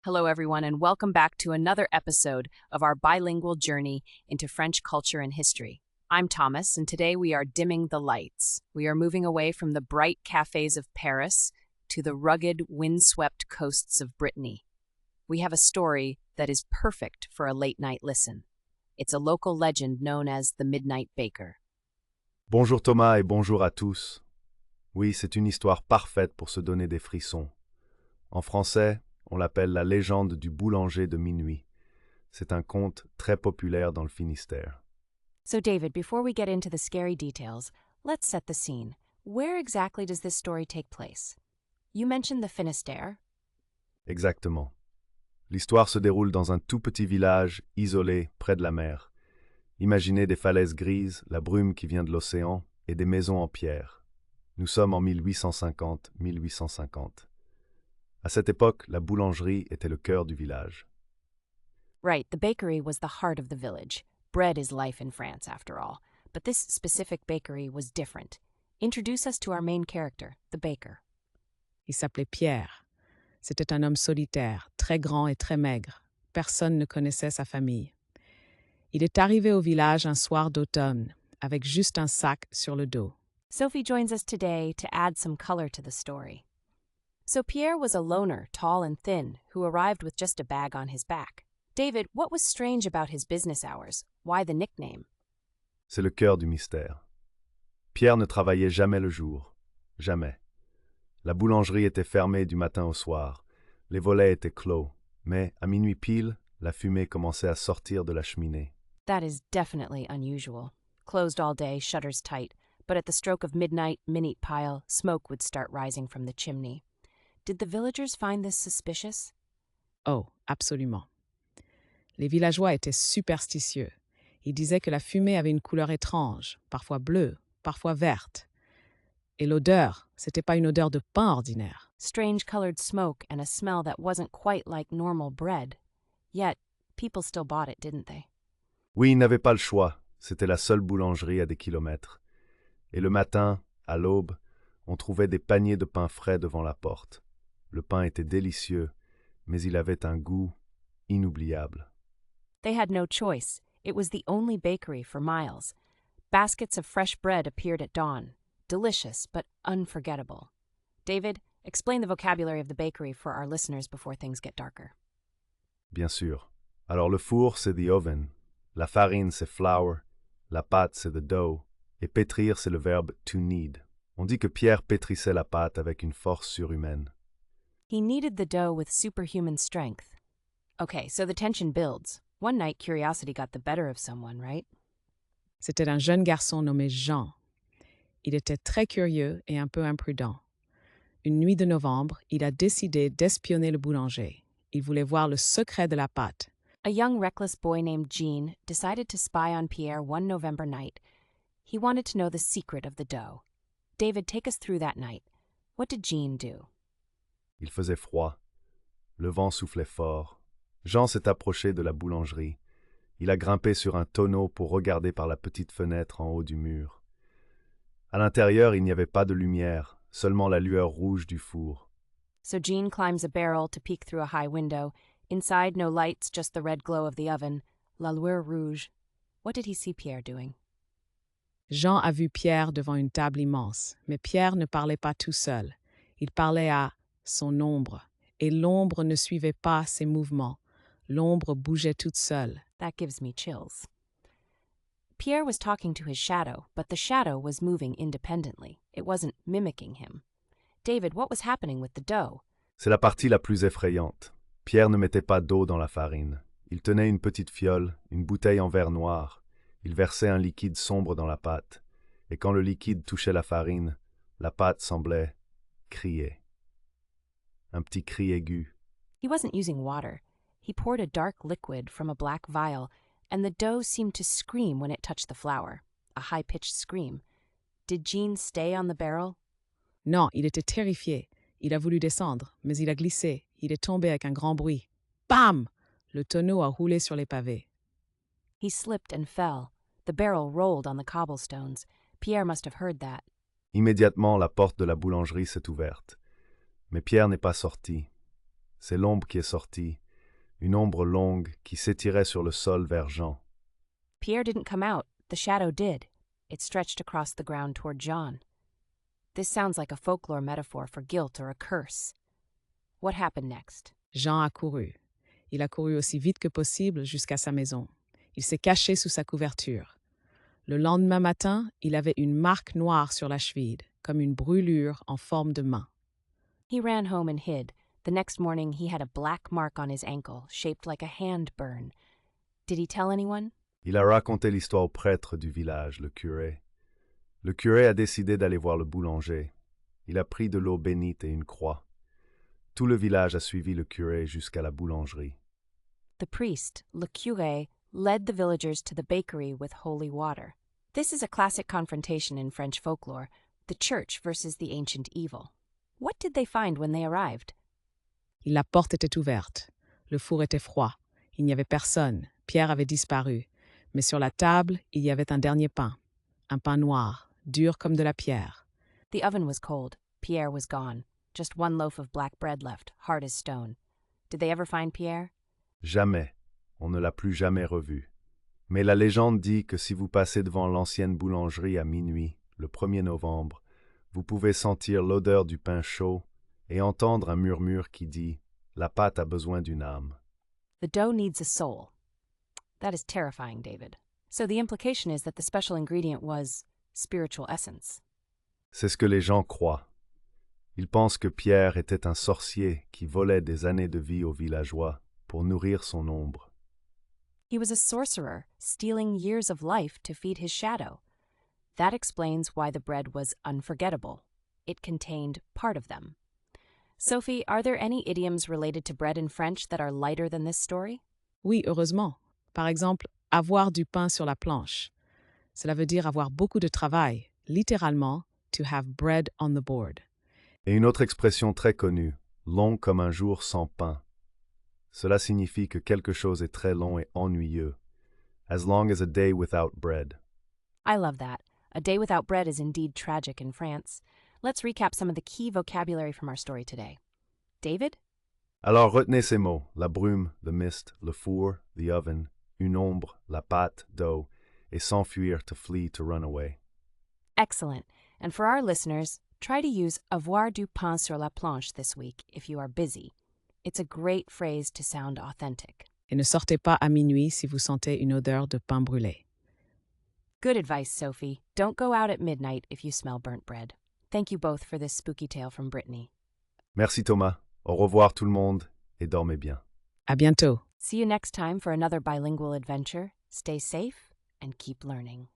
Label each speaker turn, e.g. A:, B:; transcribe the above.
A: Hello, everyone, and welcome back to another episode of our bilingual journey into French culture and history. I'm Thomas, and today we are dimming the lights. We are moving away from the bright cafes of Paris to the rugged, windswept coasts of Brittany. We have a story that is perfect for a late night listen. It's a local legend known as the Midnight Baker.
B: Bonjour Thomas et bonjour à tous. Oui, c'est une histoire parfaite pour se donner des frissons. En français, on l'appelle la légende du boulanger de minuit. C'est un conte très populaire dans le Finistère.
A: So, David, before we get into the scary details, let's set the scene. Where exactly does this story take place? You mentioned the Finistère.
B: Exactement. L'histoire se déroule dans un tout petit village isolé près de la mer. Imaginez des falaises grises, la brume qui vient de l'océan et des maisons en pierre. Nous sommes en 1850-1850. À cette époque, la boulangerie était le cœur du village.
A: Right, the bakery was the heart of the village. Bread is life in France, after all. But this specific bakery was different. Introduce us to our main character, the baker.
C: Il s'appelait Pierre. C'était un homme solitaire, très grand et très maigre. Personne ne connaissait sa famille. Il est arrivé au village un soir d'automne, avec juste un sac sur le dos.
A: Sophie joins us today to add some color to the story. So Pierre was a loner, tall and thin, who arrived with just a bag on his back. David, what was strange about his business hours? Why the nickname?
B: C'est le cœur du mystère. Pierre ne travaillait jamais le jour. Jamais. La boulangerie était fermée du matin au soir. Les volets étaient clos. Mais, à minuit pile, la fumée commençait à sortir de la cheminée.
A: That is definitely unusual. Closed all day, shutters tight, but at the stroke of midnight, minute pile, smoke would start rising from the chimney. Did the villagers find this suspicious?
C: Oh, absolument. Les villageois étaient superstitieux. Ils disaient que la fumée avait une couleur étrange, parfois bleue, parfois verte. Et l'odeur, c'était pas une odeur de pain ordinaire.
A: Strange colored smoke and a smell that wasn't quite like normal bread. Yet, people still bought it, didn't they?
B: Oui, ils n'avaient pas le choix. C'était la seule boulangerie à des kilomètres. Et le matin, à l'aube, on trouvait des paniers de pain frais devant la porte. Le pain était délicieux, mais il avait un goût inoubliable.
A: They had no choice. It was the only bakery for miles. Baskets of fresh bread appeared at dawn. Delicious, but unforgettable. David, explain the vocabulary of the bakery for our listeners before things get darker.
B: Bien sûr. Alors le four, c'est the oven. La farine, c'est flour. La pâte, c'est the dough. Et pétrir, c'est le verbe to knead. On dit que Pierre pétrissait la pâte avec une force surhumaine.
A: He kneaded the dough with superhuman strength. Okay, so the tension builds. One night, curiosity got the better of someone, right?
C: C'était un jeune garçon nommé Jean. Il était très curieux et un peu imprudent. Une nuit de novembre, il a décidé d'espionner le boulanger. Il voulait voir le secret de la pâte.
A: A young, reckless boy named Jean decided to spy on Pierre one November night. He wanted to know the secret of the dough. David, take us through that night. What did Jean do?
B: Il faisait froid. Le vent soufflait fort. Jean s'est approché de la boulangerie. Il a grimpé sur un tonneau pour regarder par la petite fenêtre en haut du mur. À l'intérieur, il n'y avait pas de lumière, seulement la lueur rouge du four.
A: So Jean climbs a barrel to peek through a high window. Inside, no lights, just the red glow of the oven. La lueur rouge. What did he see Pierre doing?
C: Jean a vu Pierre devant une table immense, mais Pierre ne parlait pas tout seul. Il parlait à son ombre, et l'ombre ne suivait pas ses mouvements. L'ombre bougeait toute seule.
A: That gives me chills. Pierre was talking to his shadow, but the shadow was moving independently. It wasn't mimicking him. David, what was happening with the dough?
B: C'est la partie la plus effrayante. Pierre ne mettait pas d'eau dans la farine. Il tenait une petite fiole, une bouteille en verre noir. Il versait un liquide sombre dans la pâte. Et quand le liquide touchait la farine, la pâte semblait crier. Un petit cri aigu.
A: He wasn't using water. He poured a dark liquid from a black vial, and the dough seemed to scream when it touched the flour. A high-pitched scream. Did Jean stay on the barrel?
C: Non, il était terrifié. Il a voulu descendre, mais il a glissé. Il est tombé avec un grand bruit. Bam! Le tonneau a roulé sur les pavés.
A: He slipped and fell. The barrel rolled on the cobblestones. Pierre must have heard that.
B: Immédiatement, la porte de la boulangerie s'est ouverte. Mais Pierre n'est pas sorti. C'est l'ombre qui est sortie, une ombre longue qui s'étirait sur le sol vers Jean.
A: Pierre didn't come out, the shadow did. It stretched across the ground toward John. This sounds like a folklore metaphor for guilt or a curse. What happened next?
C: Jean a couru. Il a couru aussi vite que possible jusqu'à sa maison. Il s'est caché sous sa couverture. Le lendemain matin, il avait une marque noire sur la cheville, comme une brûlure en forme de main.
A: He ran home and hid. The next morning, he had a black mark on his ankle, shaped like a hand burn. Did he tell anyone?
B: Il a raconté l'histoire au prêtre du village, le curé. Le curé a décidé d'aller voir le boulanger. Il a pris de l'eau bénite et une croix. Tout le village a suivi le curé jusqu'à la boulangerie.
A: The priest, le curé, led the villagers to the bakery with holy water. This is a classic confrontation in French folklore, the church versus the ancient evil. What did they find when they arrived?
C: La porte était ouverte. Le four était froid. Il n'y avait personne. Pierre avait disparu. Mais sur la table, il y avait un dernier pain. Un pain noir, dur comme de la pierre.
A: The oven was cold. Pierre was gone. Just one loaf of black bread left, hard as stone. Did they ever find Pierre?
B: Jamais. On ne l'a plus jamais revu. Mais la légende dit que si vous passez devant l'ancienne boulangerie à minuit, le 1er novembre, vous pouvez sentir l'odeur du pain chaud et entendre un murmure qui dit « La pâte a besoin d'une âme ».
A: The dough needs a soul. That is terrifying, David. So the implication is that the special ingredient was spiritual essence.
B: C'est ce que les gens croient. Ils pensent que Pierre était un sorcier qui volait des années de vie aux villageois pour nourrir son ombre.
A: He was a sorcerer, stealing years of life to feed his shadow. That explains why the bread was unforgettable. It contained part of them. Sophie, are there any idioms related to bread in French that are lighter than this story?
C: Oui, heureusement. Par exemple, avoir du pain sur la planche. Cela veut dire avoir beaucoup de travail, littéralement, to have bread on the board.
B: Et une autre expression très connue, long comme un jour sans pain. Cela signifie que quelque chose est très long et ennuyeux, as long as a day without bread.
A: I love that. A day without bread is indeed tragic in France. Let's recap some of the key vocabulary from our story today. David?
B: Alors retenez ces mots, la brume, the mist, le four, the oven, une ombre, la pâte, dough, et s'enfuir, to flee, to run away.
A: Excellent. And for our listeners, try to use avoir du pain sur la planche this week if you are busy. It's a great phrase to sound authentic.
C: Et ne sortez pas à minuit si vous sentez une odeur de pain brûlé.
A: Good advice, Sophie. Don't go out at midnight if you smell burnt bread. Thank you both for this spooky tale from Brittany.
B: Merci Thomas. Au revoir tout le monde et dormez bien.
C: À bientôt.
A: See you next time for another bilingual adventure. Stay safe and keep learning.